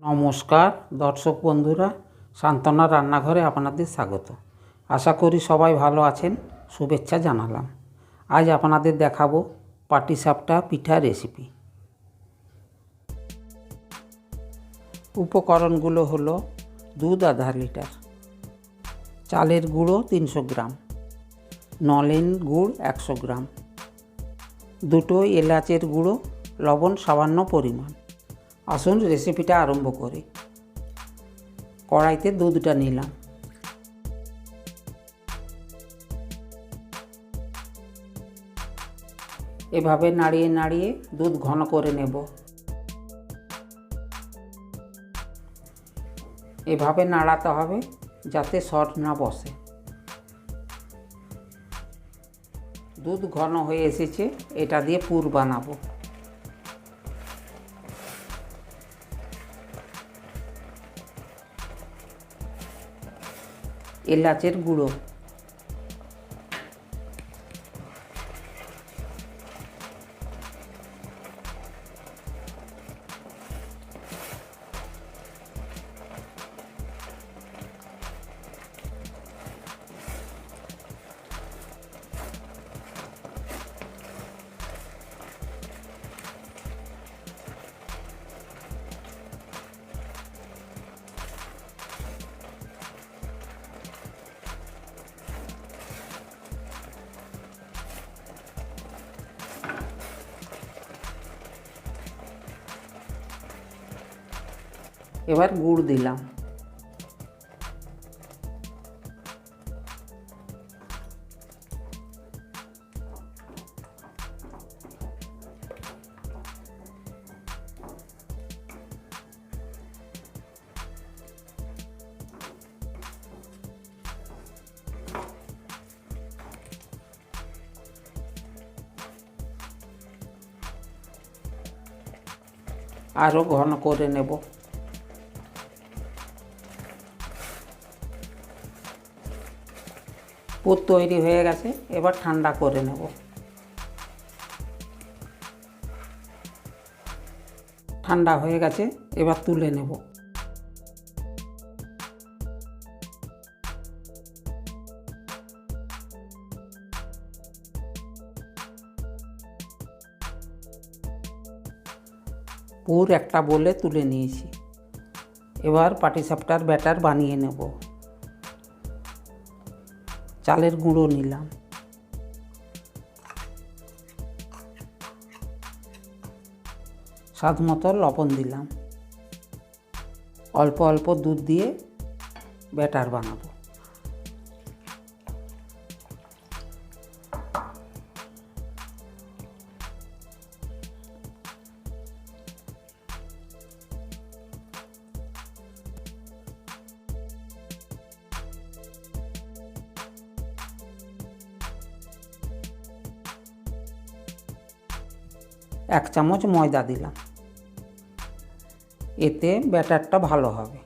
নমস্কার দর্শক বন্ধুরা, সান্তনার রান্নাঘরে আপনাদের স্বাগত। আশা করি সবাই ভালো আছেন, শুভেচ্ছা জানালাম। আজ আপনাদের দেখাবো পাটিসাপটা পিঠা রেসিপি। উপকরণগুলো হলো দুধ আধা লিটার, চালের গুঁড়ো 300 গ্রাম, নলেন গুড় 100 গ্রাম, দুটো এলাচের গুঁড়ো, লবণ সামান্য পরিমাণ। আসুন রেসিপিটা আরম্ভ করি। কড়াইতে দুধটা নিলাম, এভাবে নাড়িয়ে নাড়িয়ে দুধ ঘন করে নেব। এভাবে নাড়াতে হবে যাতে সর না বসে। দুধ ঘন হয়ে এসেছে, এটা দিয়ে পুর বানাবো। এলাচের গুঁড়ো, এবার গুড় দিলাম, আরও ঘন করে নেব। পুর তৈরি হয়ে গেছে, এবার ঠান্ডা করে নেব। ঠান্ডা হয়ে গেছে, এবার তুলে নেব। পুর একটা বলে তুলে নিয়েছি। এবার পাটিসাপটার ব্যাটার বানিয়ে নেব। চালের গুঁড়ো নিলাম, স্বাদ মতো লবণ দিলাম, অল্প অল্প দুধ দিয়ে ব্যাটার বানাবো। এক চামচ ময়দা দিলাম, এতে ব্যাটারটা ভালো হবে।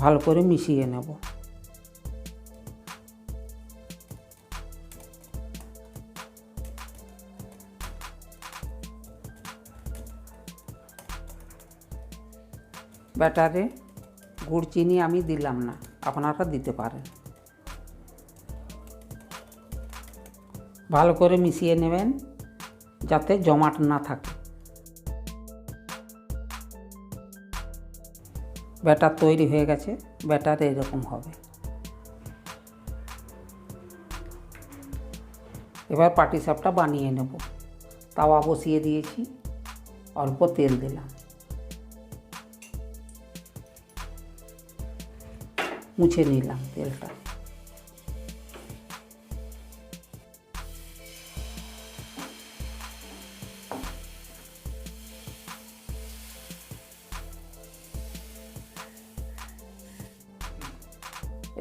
ভালো করে মিশিয়ে নেব। ব্যাটারে গুড় চিনি আমি দিলাম না, আপনারা দিতে পারেন। ভালো করে মিশিয়ে নেবেন যাতে জমাট না থাকে। ব্যাটার তৈরি হয়ে গেছে, ব্যাটার এরকম হবে। এবার পাটিসাপটা বানিয়ে নেব। তাওয়া বসিয়ে দিয়েছি, অল্প তেল দিলাম, মুছে নিলাম তেলটা।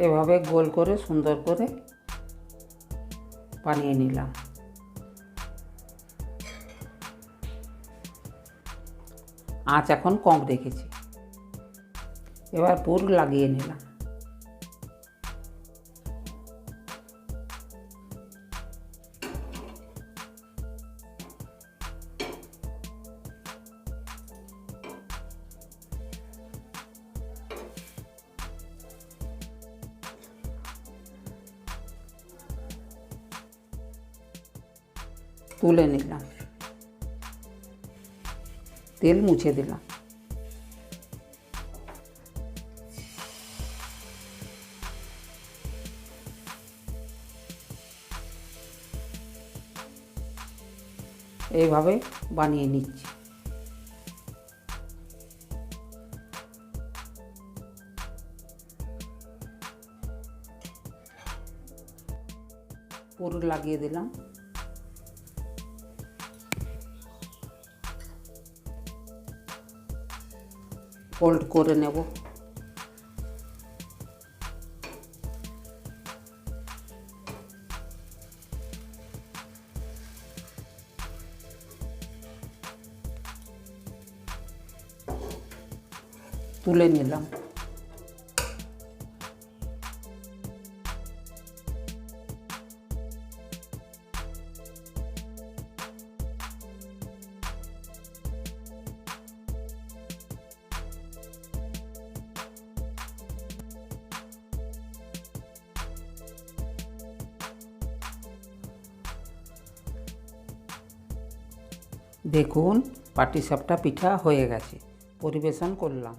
এভাবে গোল করে সুন্দর করে বানিয়ে নিলাম। আঁচ এখন কম রেখেছি। এবার পুর লাগিয়ে নিলাম। তুলে নিলাম, তেল মুছে দিলাম। এইভাবে বানিয়ে নিচ্ছি। পুর লাগিয়ে দিলাম। ফোল্ড করে নেব। তুলে নিলাম। দেখুন পাটিসাপটা পিঠা হয়ে গেছে, পরিবেশন করলাম।